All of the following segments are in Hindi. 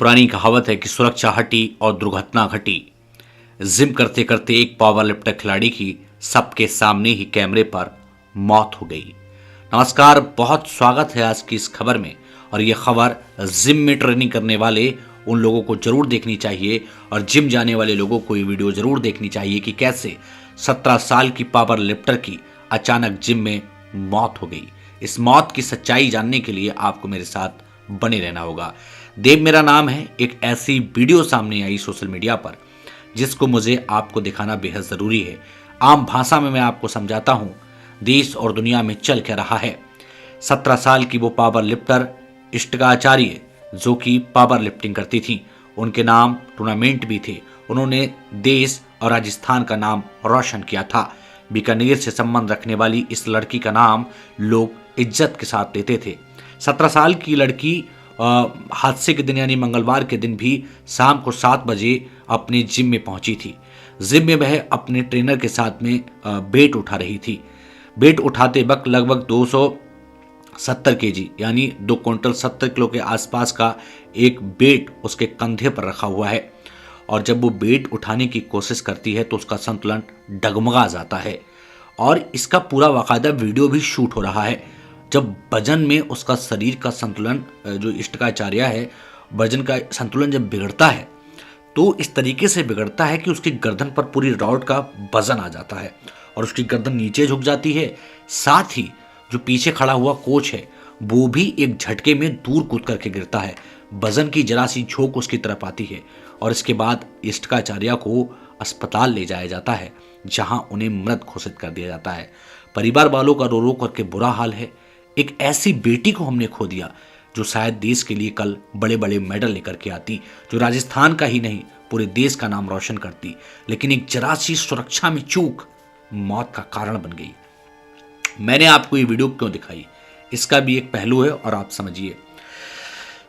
पुरानी कहावत है कि सुरक्षा हटी और दुर्घटना घटी। जिम करते करते एक पावर लिफ्टर खिलाड़ी की सबके सामने ही कैमरे पर मौत हो गई। नमस्कार, बहुत स्वागत है आज की इस खबर में। और ये खबर जिम में ट्रेनिंग करने वाले उन लोगों को जरूर देखनी चाहिए और जिम जाने वाले लोगों को ये वीडियो जरूर देखनी चाहिए कि कैसे 17 साल की पावर लिफ्टर की अचानक जिम में मौत हो गई। इस मौत की सच्चाई जानने के लिए आपको मेरे साथ बने रहना होगा। देव मेरा नाम है। एक ऐसी वीडियो सामने आई सोशल मीडिया पर जिसको मुझे आपको दिखाना बेहद जरूरी है। आम भाषा में मैं आपको समझाता हूं देश और दुनिया में चल क्या रहा है। 17 साल की वो पावर लिफ्टर इष्टिका आचार्य जो कि पावर लिफ्टिंग करती थी, उनके नाम टूर्नामेंट भी थे। उन्होंने देश और राजस्थान का नाम रोशन किया था। बीकानेर से संबंध रखने वाली इस लड़की का नाम लोग इज्जत के साथ लेते थे। 17 साल की लड़की हादसे के दिन यानी मंगलवार के दिन भी शाम को 7 बजे अपने जिम में पहुंची थी। जिम में वह अपने ट्रेनर के साथ में वेट उठा रही थी। वेट उठाते वक्त लगभग 270 केजी यानी 2 क्विंटल 70 किलो के आसपास का एक वेट उसके कंधे पर रखा हुआ है। और जब वो वेट उठाने की कोशिश करती है तो उसका संतुलन डगमगा जाता है और इसका पूरा बाकायदा वीडियो भी शूट हो रहा है। जब वजन में उसका शरीर का संतुलन, जो इष्टिकाचार्य है, वजन का संतुलन जब बिगड़ता है तो इस तरीके से बिगड़ता है कि उसकी गर्दन पर पूरी रॉड का वजन आ जाता है और उसकी गर्दन नीचे झुक जाती है। साथ ही जो पीछे खड़ा हुआ कोच है वो भी एक झटके में दूर कूद करके गिरता है। वजन की जरा सी झोंक उसकी तरफ आती है और इसके बाद इष्टिकाचार्य को अस्पताल ले जाया जाता है जहां उन्हें मृत घोषित कर दिया जाता है। परिवार वालों का रो रो करके बुरा हाल है। एक ऐसी बेटी को हमने खो दिया जो शायद देश के लिए कल बड़े बड़े मेडल लेकर के आती, जो राजस्थान का ही नहीं पूरे देश का नाम रोशन करती, लेकिन एक जरा सी सुरक्षा में चूक मौत का कारण बन गई। मैंने आपको ये वीडियो क्यों दिखाई, इसका भी एक पहलू है और आप समझिए।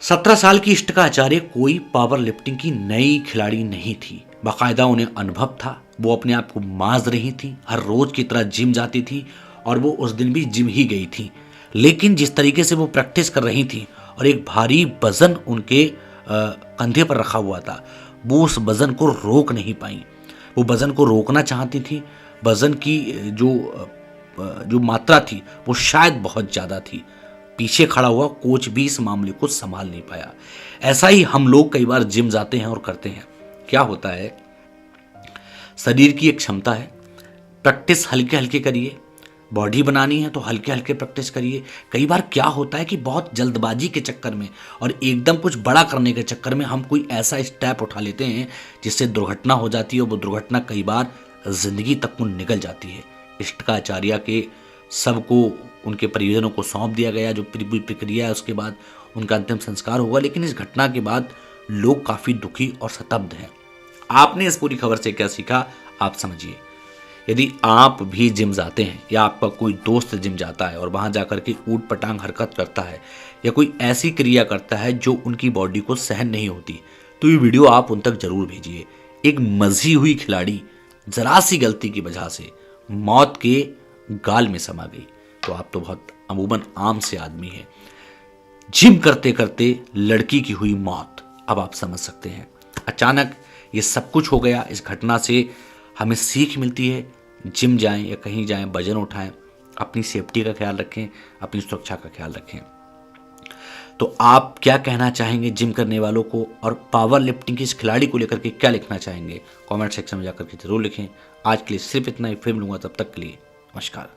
17 साल की इष्टिका आचार्य कोई पावर लिफ्टिंग की नई खिलाड़ी नहीं थी। बाकायदा उन्हें अनुभव था। वो अपने आप को माज रही थी, हर रोज की तरह जिम जाती थी और वो उस दिन भी जिम ही गई थी। लेकिन जिस तरीके से वो प्रैक्टिस कर रही थी और एक भारी वजन उनके कंधे पर रखा हुआ था, वो उस वजन को रोक नहीं पाई। वो वजन को रोकना चाहती थी। वजन की जो मात्रा थी वो शायद बहुत ज़्यादा थी। पीछे खड़ा हुआ कोच भी इस मामले को संभाल नहीं पाया। ऐसा ही हम लोग कई बार जिम जाते हैं और करते हैं। क्या होता है, शरीर की एक क्षमता है, प्रैक्टिस हल्के हल्के करिए। बॉडी बनानी है तो हल्के हल्के प्रैक्टिस करिए। कई बार क्या होता है कि बहुत जल्दबाजी के चक्कर में और एकदम कुछ बड़ा करने के चक्कर में हम कोई ऐसा स्टेप उठा लेते हैं जिससे दुर्घटना हो जाती है और वो दुर्घटना कई बार जिंदगी तक को निकल जाती है। इष्टिकाचार्य के सबको उनके परिजनों को सौंप दिया गया। जो पूरी प्रक्रिया है उसके बाद उनका अंतिम संस्कार होगा। लेकिन इस घटना के बाद लोग काफ़ी दुखी और स्तब्ध हैं। आपने इस पूरी खबर से क्या सीखा, आप समझिए। यदि आप भी जिम जाते हैं या आपका कोई दोस्त जिम जाता है और वहां जाकर के ऊट पटांग हरकत करता है या कोई ऐसी क्रिया करता है जो उनकी बॉडी को सहन नहीं होती, तो ये वीडियो आप उन तक जरूर भेजिए। एक मजी हुई खिलाड़ी जरा सी गलती की वजह से मौत के गाल में समा गई, तो आप तो बहुत अमूमन आम से आदमी है। जिम करते करते लड़की की हुई मौत, अब आप समझ सकते हैं। अचानक ये सब कुछ हो गया। इस घटना से हमें सीख मिलती है, जिम जाएं या कहीं जाएं, वजन उठाएं, अपनी सेफ्टी का ख्याल रखें, अपनी सुरक्षा का ख्याल रखें। तो आप क्या कहना चाहेंगे जिम करने वालों को और पावर लिफ्टिंग की इस खिलाड़ी को लेकर के क्या लिखना चाहेंगे, कमेंट सेक्शन में जाकर के जरूर लिखें। आज के लिए सिर्फ इतना ही, फिर मिलूंगा, तब तक के लिए नमस्कार।